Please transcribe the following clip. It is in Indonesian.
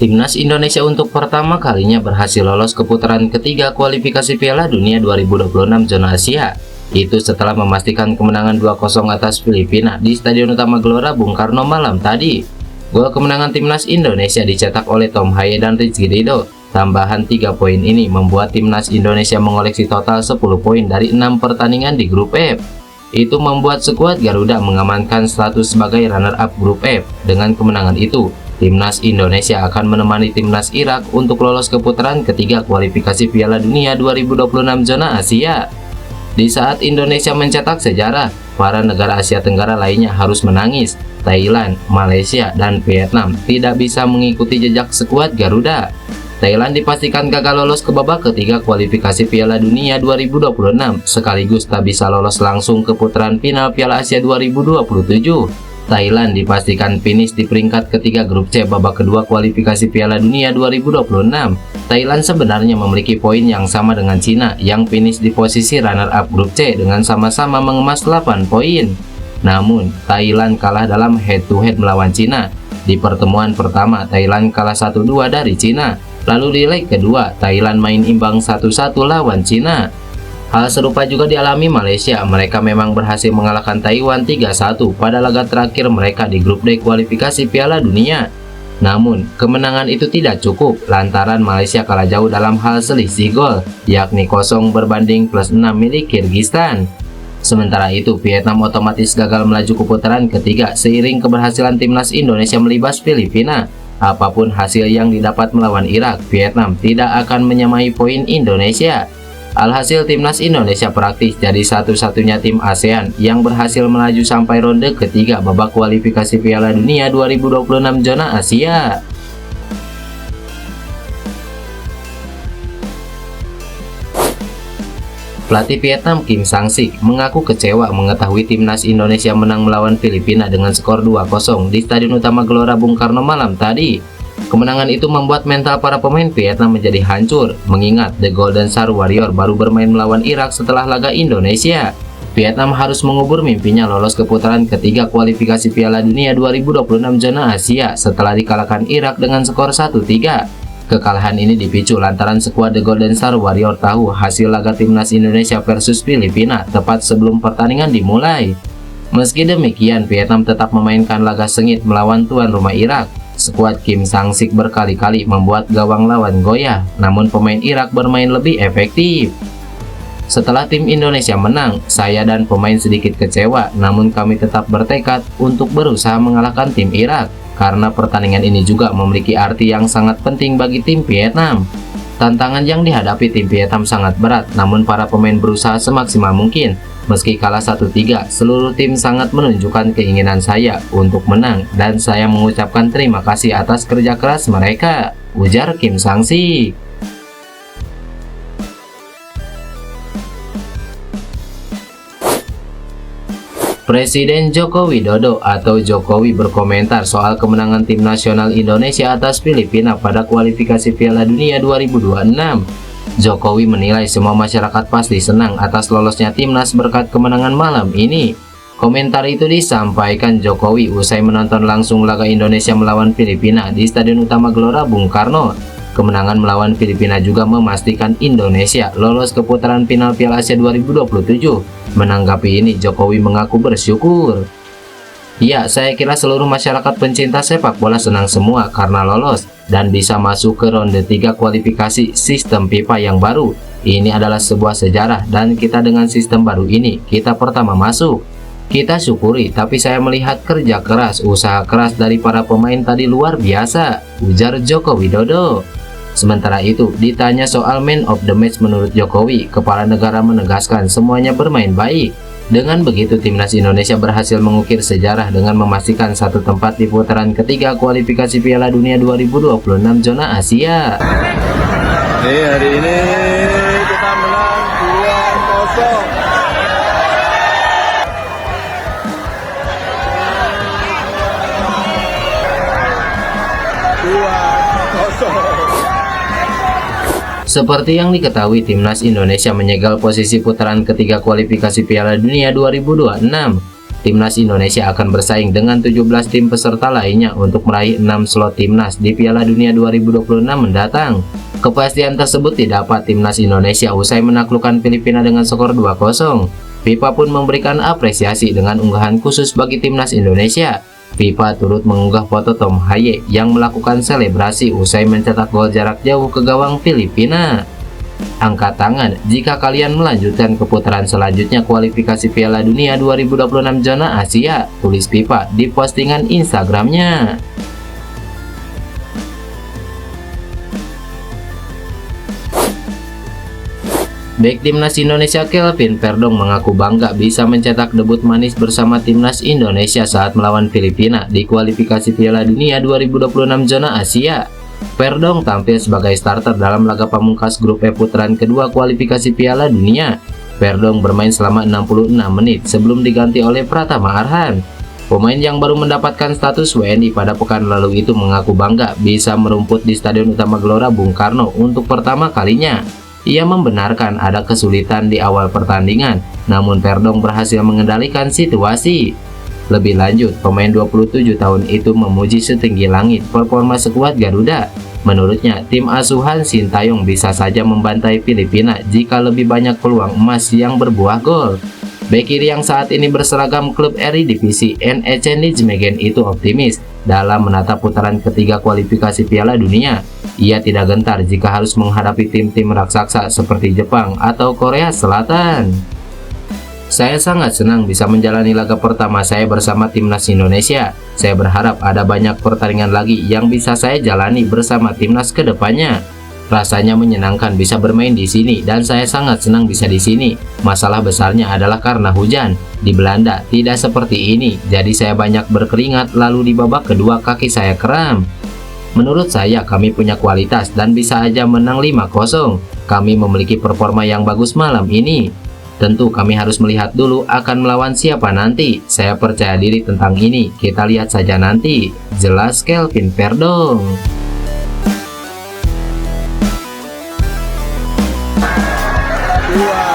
Timnas Indonesia untuk pertama kalinya berhasil lolos ke putaran ketiga kualifikasi Piala Dunia 2026 zona Asia. Itu setelah memastikan kemenangan 2-0 atas Filipina di Stadion Utama Gelora Bung Karno malam tadi. Gol kemenangan Timnas Indonesia dicetak oleh Tom Haye dan Rizky Ridho. Tambahan 3 poin ini membuat Timnas Indonesia mengoleksi total 10 poin dari 6 pertandingan di grup F. Itu membuat skuad Garuda mengamankan status sebagai runner-up grup F. Dengan kemenangan itu, Timnas Indonesia akan menemani Timnas Irak untuk lolos ke putaran ketiga kualifikasi Piala Dunia 2026 zona Asia. Di saat Indonesia mencetak sejarah, para negara Asia Tenggara lainnya harus menangis. Thailand, Malaysia, dan Vietnam tidak bisa mengikuti jejak skuad Garuda. Thailand dipastikan gagal lolos ke babak ketiga kualifikasi Piala Dunia 2026, sekaligus tak bisa lolos langsung ke putaran final Piala Asia 2027. Thailand dipastikan finish di peringkat ketiga grup C babak kedua kualifikasi Piala Dunia 2026. Thailand sebenarnya memiliki poin yang sama dengan Cina yang finish di posisi runner-up grup C dengan sama-sama mengemas 8 poin. Namun, Thailand kalah dalam head-to-head melawan Cina. Di pertemuan pertama, Thailand kalah 1-2 dari Cina. Lalu di leg kedua, Thailand main imbang 1-1 lawan Cina. Hal serupa juga dialami Malaysia. Mereka memang berhasil mengalahkan Taiwan 3-1 pada laga terakhir mereka di grup D kualifikasi Piala Dunia. Namun, kemenangan itu tidak cukup lantaran Malaysia kalah jauh dalam hal selisih gol, yakni 0-6 milik Kyrgyzstan. Sementara itu, Vietnam otomatis gagal melaju ke putaran ketiga seiring keberhasilan Timnas Indonesia melibas Filipina. Apapun hasil yang didapat melawan Irak, Vietnam tidak akan menyamai poin Indonesia. Alhasil Timnas Indonesia praktis jadi satu-satunya tim ASEAN yang berhasil melaju sampai ronde ketiga babak kualifikasi Piala Dunia 2026 zona Asia. Pelatih Vietnam Kim Sang-sik mengaku kecewa mengetahui Timnas Indonesia menang melawan Filipina dengan skor 2-0 di Stadion Utama Gelora Bung Karno malam tadi. Kemenangan itu membuat mental para pemain Vietnam menjadi hancur, mengingat The Golden Star Warrior baru bermain melawan Irak setelah laga Indonesia. Vietnam harus mengubur mimpinya lolos ke putaran ketiga kualifikasi Piala Dunia 2026 zona Asia setelah dikalahkan Irak dengan skor 1-3. Kekalahan ini dipicu lantaran skuad The Golden Star Warrior tahu hasil laga Timnas Indonesia versus Filipina tepat sebelum pertandingan dimulai. Meski demikian, Vietnam tetap memainkan laga sengit melawan tuan rumah Irak. Skuad Kim Sang-sik berkali-kali membuat gawang lawan goyah, namun pemain Irak bermain lebih efektif. Setelah tim Indonesia menang, saya dan pemain sedikit kecewa, namun kami tetap bertekad untuk berusaha mengalahkan tim Irak, karena pertandingan ini juga memiliki arti yang sangat penting bagi tim Vietnam. Tantangan yang dihadapi tim Vietnam sangat berat, namun para pemain berusaha semaksimal mungkin. Meski kalah 1-3, seluruh tim sangat menunjukkan keinginan saya untuk menang dan saya mengucapkan terima kasih atas kerja keras mereka, ujar Kim Sang-sik. Presiden Joko Widodo atau Jokowi berkomentar soal kemenangan tim nasional Indonesia atas Filipina pada kualifikasi Piala Dunia 2026. Jokowi menilai semua masyarakat pasti senang atas lolosnya timnas berkat kemenangan malam ini. Komentar itu disampaikan Jokowi usai menonton langsung laga Indonesia melawan Filipina di Stadion Utama Gelora Bung Karno. Kemenangan melawan Filipina juga memastikan Indonesia lolos ke putaran final Piala Asia 2027. Menanggapi ini, Jokowi mengaku bersyukur. Ya, saya kira seluruh masyarakat pencinta sepak bola senang semua karena lolos dan bisa masuk ke ronde 3 kualifikasi sistem FIFA yang baru. Ini adalah sebuah sejarah dan kita dengan sistem baru ini, kita pertama masuk. Kita syukuri, tapi saya melihat kerja keras, usaha keras dari para pemain tadi luar biasa, ujar Joko Widodo. Sementara itu, ditanya soal man of the match menurut Jokowi, kepala negara menegaskan semuanya bermain baik. Dengan begitu, timnas Indonesia berhasil mengukir sejarah dengan memastikan satu tempat di putaran ketiga kualifikasi Piala Dunia 2026 zona Asia. Hari ini kita menang 2-0. Seperti yang diketahui, timnas Indonesia menyegel posisi putaran ketiga kualifikasi Piala Dunia 2026. Timnas Indonesia akan bersaing dengan 17 tim peserta lainnya untuk meraih 6 slot timnas di Piala Dunia 2026 mendatang. Kepastian tersebut didapat Timnas Indonesia usai menaklukkan Filipina dengan skor 2-0. FIFA pun memberikan apresiasi dengan unggahan khusus bagi Timnas Indonesia. FIFA turut mengunggah foto Tom Haye yang melakukan selebrasi usai mencetak gol jarak jauh ke gawang Filipina. Angkat tangan jika kalian melanjutkan ke putaran selanjutnya kualifikasi Piala Dunia 2026 zona Asia, tulis FIFA di postingan Instagramnya. Bek Timnas Indonesia Kelvin Verdong mengaku bangga bisa mencetak debut manis bersama Timnas Indonesia saat melawan Filipina di kualifikasi Piala Dunia 2026 zona Asia. Verdong tampil sebagai starter dalam laga pamungkas grup E putaran kedua kualifikasi Piala Dunia. Verdong bermain selama 66 menit sebelum diganti oleh Pratama Arhan. Pemain yang baru mendapatkan status WNI pada pekan lalu itu mengaku bangga bisa merumput di Stadion Utama Gelora Bung Karno untuk pertama kalinya. Ia membenarkan ada kesulitan di awal pertandingan, namun Verdong berhasil mengendalikan situasi. Lebih lanjut, pemain 27 tahun itu memuji setinggi langit performa skuad Garuda. Menurutnya, tim asuhan Sintayong bisa saja membantai Filipina jika lebih banyak peluang emas yang berbuah gol. Bek kiri yang saat ini berseragam klub Eredivisie NEC Nijmegen itu optimis dalam menatap putaran ketiga kualifikasi Piala Dunia. Ia tidak gentar jika harus menghadapi tim-tim raksasa seperti Jepang atau Korea Selatan. Saya sangat senang bisa menjalani laga pertama saya bersama Timnas Indonesia. Saya berharap ada banyak pertandingan lagi yang bisa saya jalani bersama Timnas ke depannya. Rasanya menyenangkan bisa bermain di sini dan saya sangat senang bisa di sini. Masalah besarnya adalah karena hujan. Di Belanda tidak seperti ini, jadi saya banyak berkeringat lalu di babak kedua kaki saya kram. Menurut saya kami punya kualitas dan bisa aja menang 5-0. Kami memiliki performa yang bagus malam ini. Tentu kami harus melihat dulu akan melawan siapa nanti. Saya percaya diri tentang ini, kita lihat saja nanti. Jelas Kelvin Verdong. Dua.